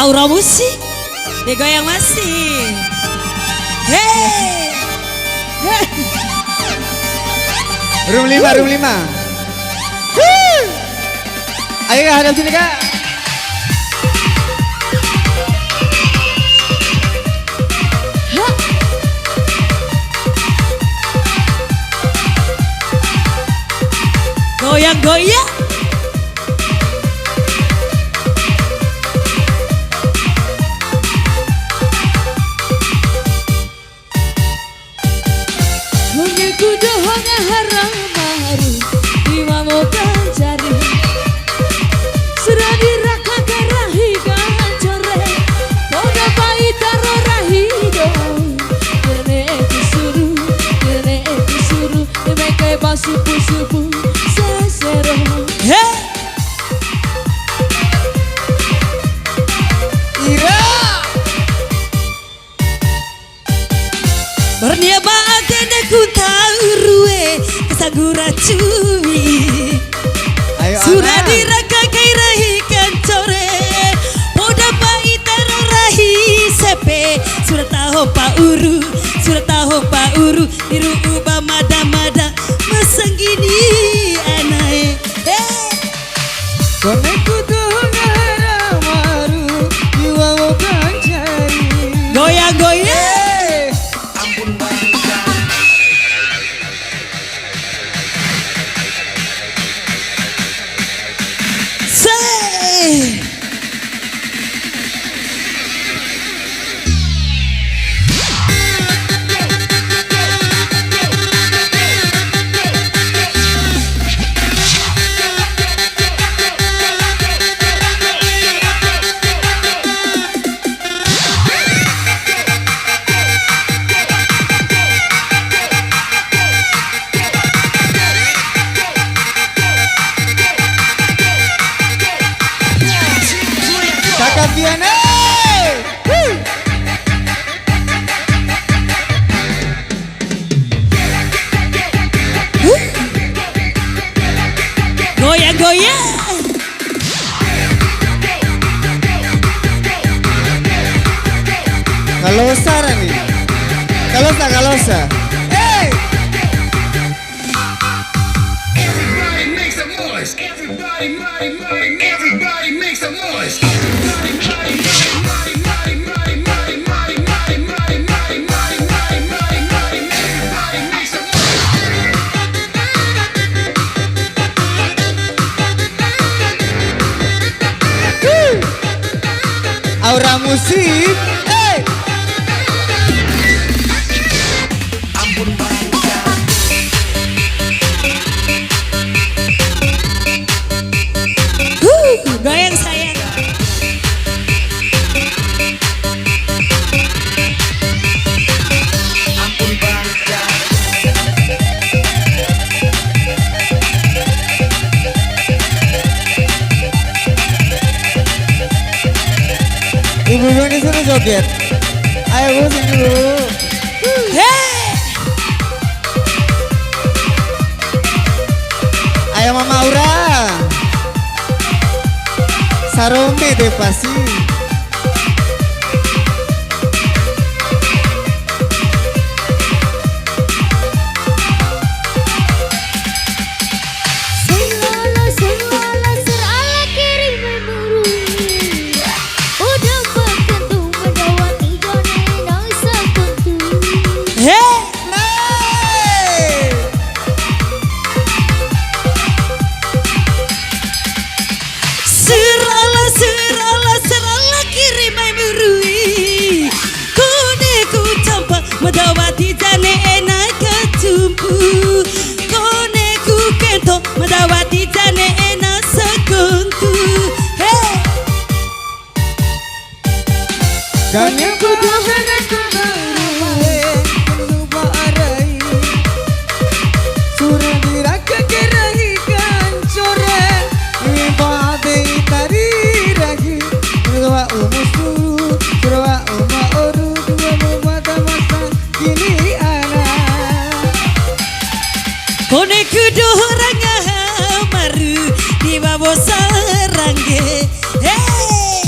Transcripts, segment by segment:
Aura musik digoyang masih. Hey, hey. Room 5, room 5. Ayo kak, hadap sini kak. Goyang-goyang. Kudu honga harang maru Imamu kancari Surah diraka karahi kancore Koga pai taro rahi do Kene itu suru Meke basupu-supu sesero Hey! Ira! Bernia baatene ku tahu ruwe Kesagura cumi Surah diraka kai rahi kancore Poda pai taro rahi sepe Surah tahu pa uru Iru uba mada-mada Masanggini anae Kone kudu honga harang maru Imamu kancari. Goyang-goyang. Kakak Diana. Goyang-goyang. Kalosa nih. Kalosa. Hey! Everybody make some noise. Everybody make some noise. Aura musik. Hey! Goyang sayang. Ibu-ibu ini suruh joget. Ayo bu sini dulu. Hey! Ayo Mama Aura. Sarome deh pasti. Sengala serala kirim memburu Udah berkentung mendawati gone nang sekuntu Hey! Serala kirimai merui Kone ku campak medawati jane enak ketumpu Kone ku kento medawati jane enak sekuntu Hey! Kanya kudu dengan kemaruwe lupa arai Surah diraka kerahi kancore Ibade tari ragi Surah umusuru Surah uma oru Dua mata-mata Gini anak Kone kudu orang maru di bawah sarangge. Hey!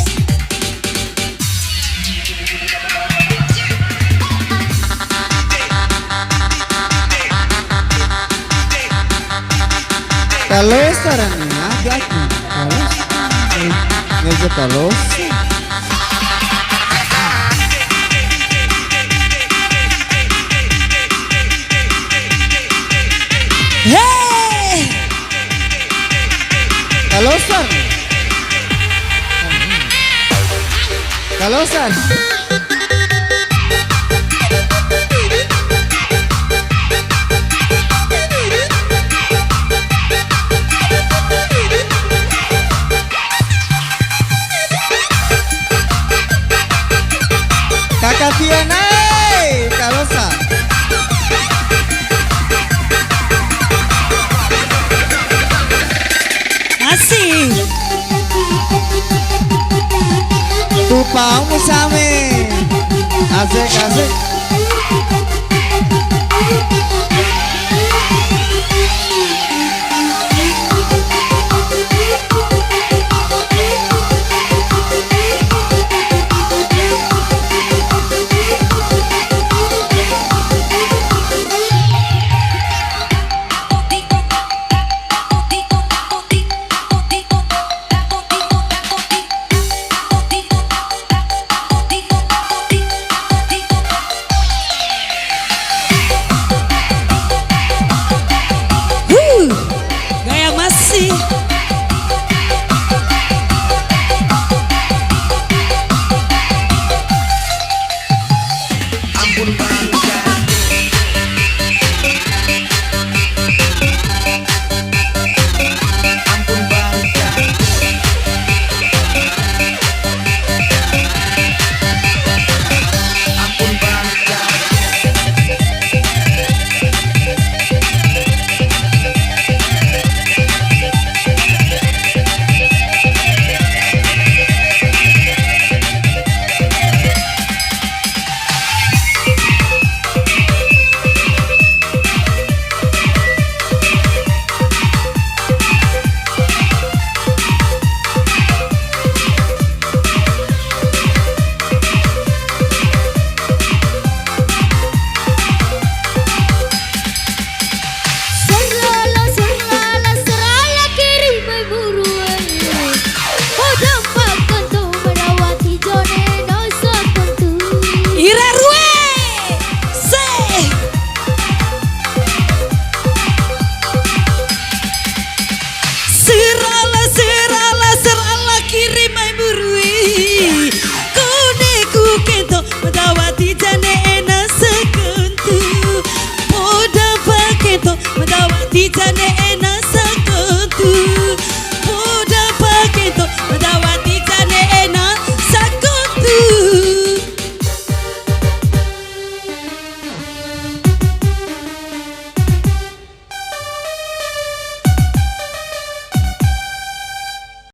Talosaran niya, gaki. Medyo talos. Hey! Talosan. Talosan. Kakak Tiana, Talosan. Asik. Tupang mo sa amin. Asik, asik.